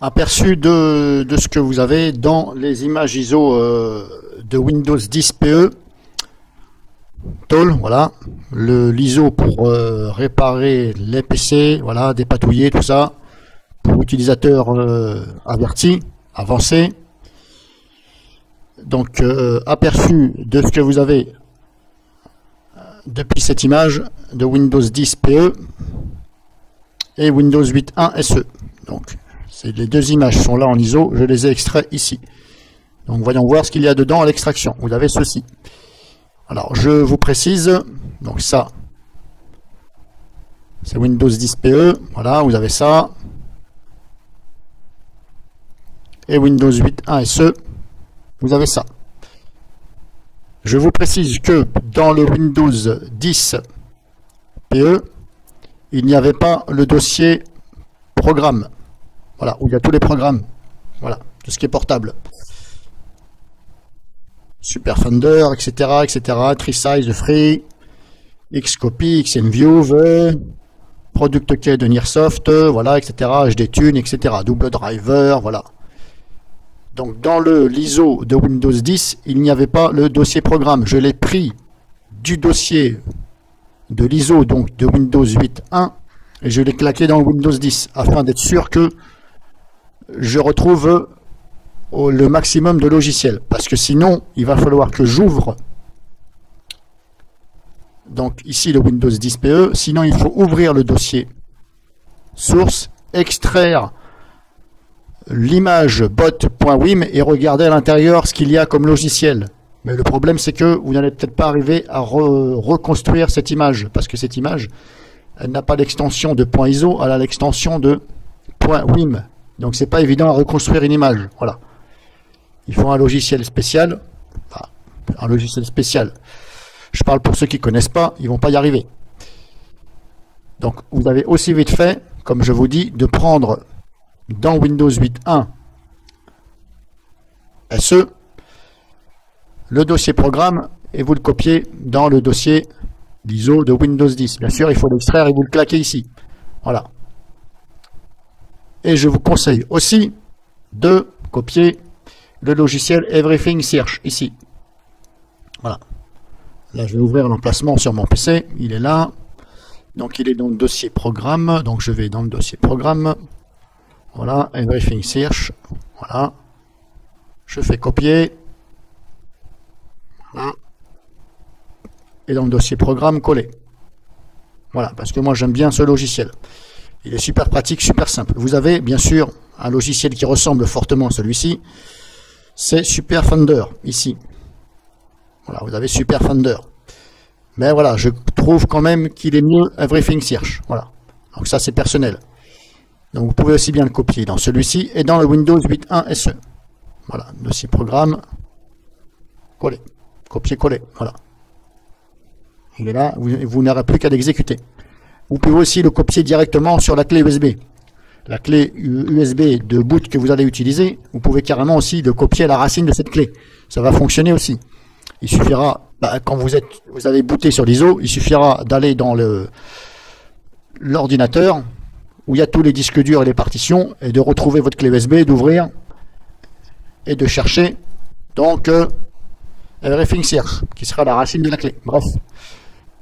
aperçu de ce que vous avez dans les images ISO de Windows 10 PE. Toll, voilà, l'ISO pour réparer les PC, voilà, dépatouiller tout ça, pour utilisateurs avertis, avancés. Donc, aperçu de ce que vous avez depuis cette image de Windows 10 PE et Windows 8.1 SE. Donc, les deux images sont là en ISO, je les ai extraits ici. Donc, voyons voir ce qu'il y a dedans à l'extraction. Vous avez ceci. Alors, je vous précise, donc ça, c'est Windows 10 PE, voilà, vous avez ça. Et Windows 8.1 SE, vous avez ça. Je vous précise que dans le Windows 10 PE, il n'y avait pas le dossier programme. Voilà, où il y a tous les programmes. Voilà, tout ce qui est portable. Superfunder, etc., etc., TreeSize, Free, Xcopy, XNView, Product Key de Nearsoft, voilà, etc., HDTune, etc., Double Driver, voilà. Donc dans l'ISO de Windows 10, il n'y avait pas le dossier programme. Je l'ai pris du dossier de l'ISO, donc de Windows 8.1, et je l'ai claqué dans Windows 10, afin d'être sûr que je retrouve le maximum de logiciels. Parce que sinon, il va falloir que j'ouvre, donc ici le Windows 10 PE, sinon il faut ouvrir le dossier source, extraire l'image bot.wim et regarder à l'intérieur ce qu'il y a comme logiciel. Mais le problème, c'est que vous n'allez peut-être pas arriver à reconstruire cette image, parce que cette image, elle n'a pas l'extension de .iso, elle a l'extension de .wim. Donc c'est pas évident à reconstruire une image. Voilà. Il faut un logiciel spécial. Enfin, un logiciel spécial. Je parle pour ceux qui ne connaissent pas, ils vont pas y arriver. Donc vous avez aussi vite fait, comme je vous dis, de prendre dans Windows 8.1 SE le dossier programme et vous le copiez dans le dossier l'ISO de Windows 10. Bien sûr, il faut l'extraire et vous le claquez ici. Voilà. Et je vous conseille aussi de copier le logiciel Everything Search ici. Voilà. Là, je vais ouvrir l'emplacement sur mon PC. Il est là. Donc, il est dans le dossier programme. Donc, je vais dans le dossier programme. Voilà, Everything Search. Voilà. Je fais copier. Voilà. Et dans le dossier programme, coller. Voilà, parce que moi j'aime bien ce logiciel. Il est super pratique, super simple. Vous avez bien sûr un logiciel qui ressemble fortement à celui-ci. C'est Superfunder, ici. Voilà, vous avez Superfunder. Mais voilà, je trouve quand même qu'il est mieux Everything Search. Voilà. Donc ça c'est personnel. Donc vous pouvez aussi bien le copier dans celui-ci et dans le Windows 8.1 SE. Voilà, dossier programme, coller, copier-coller, voilà. Il est là, vous n'aurez plus qu'à l'exécuter. Vous pouvez aussi le copier directement sur la clé USB. La clé USB de boot que vous allez utiliser, vous pouvez carrément aussi le copier à la racine de cette clé. Ça va fonctionner aussi. Il suffira, quand vous avez booté sur l'ISO, il suffira d'aller dans l'ordinateur où il y a tous les disques durs et les partitions, et de retrouver votre clé USB, d'ouvrir, et de chercher, donc, Everything Search, qui sera la racine de la clé. Bref.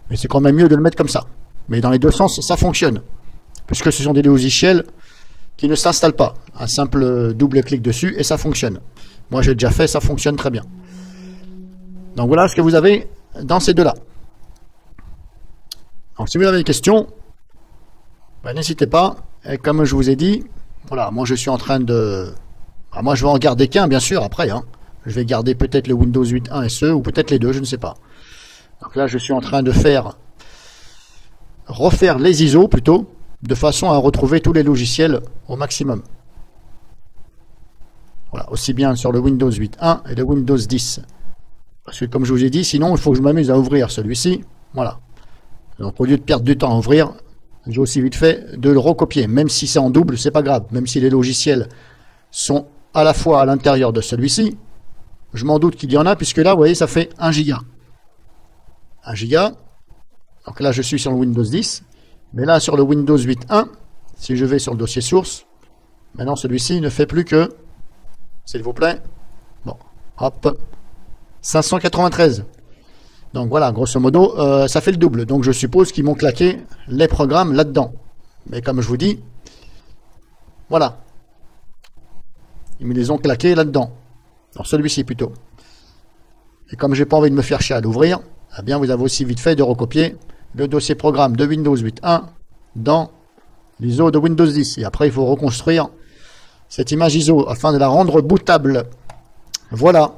Mais c'est quand même mieux de le mettre comme ça. Mais dans les deux sens, ça fonctionne. Puisque ce sont des logiciels qui ne s'installent pas. Un simple double clic dessus, et ça fonctionne. Moi, j'ai déjà fait, ça fonctionne très bien. Donc voilà ce que vous avez dans ces deux-là. Donc si vous avez des questions, ben, n'hésitez pas. Et comme je vous ai dit, voilà, moi je suis en train de... Alors, moi je vais en garder qu'un bien sûr après. Hein. Je vais garder peut-être le Windows 8.1 SE ou peut-être les deux, je ne sais pas. Donc là je suis en train de refaire les ISO plutôt, de façon à retrouver tous les logiciels au maximum. Voilà, aussi bien sur le Windows 8.1 et le Windows 10. Parce que comme je vous ai dit, sinon il faut que je m'amuse à ouvrir celui-ci. Voilà. Donc au lieu de perdre du temps à ouvrir, j'ai aussi vite fait de le recopier. Même si c'est en double, c'est pas grave. Même si les logiciels sont à la fois à l'intérieur de celui-ci, je m'en doute qu'il y en a, puisque là, vous voyez, ça fait 1 giga. 1 giga. Donc là, je suis sur le Windows 10. Mais là, sur le Windows 8.1, si je vais sur le dossier source, Maintenant, celui-ci ne fait plus que, s'il vous plaît, bon, hop, 593. Donc voilà, grosso modo, ça fait le double. Donc je suppose qu'ils m'ont claqué les programmes là-dedans. Mais comme je vous dis, voilà. Ils me les ont claqués là-dedans. Dans celui-ci plutôt. Et comme j'ai pas envie de me faire chier à l'ouvrir, eh bien vous avez aussi vite fait de recopier le dossier programme de Windows 8.1 dans l'ISO de Windows 10. Et après, il faut reconstruire cette image ISO afin de la rendre bootable. Voilà.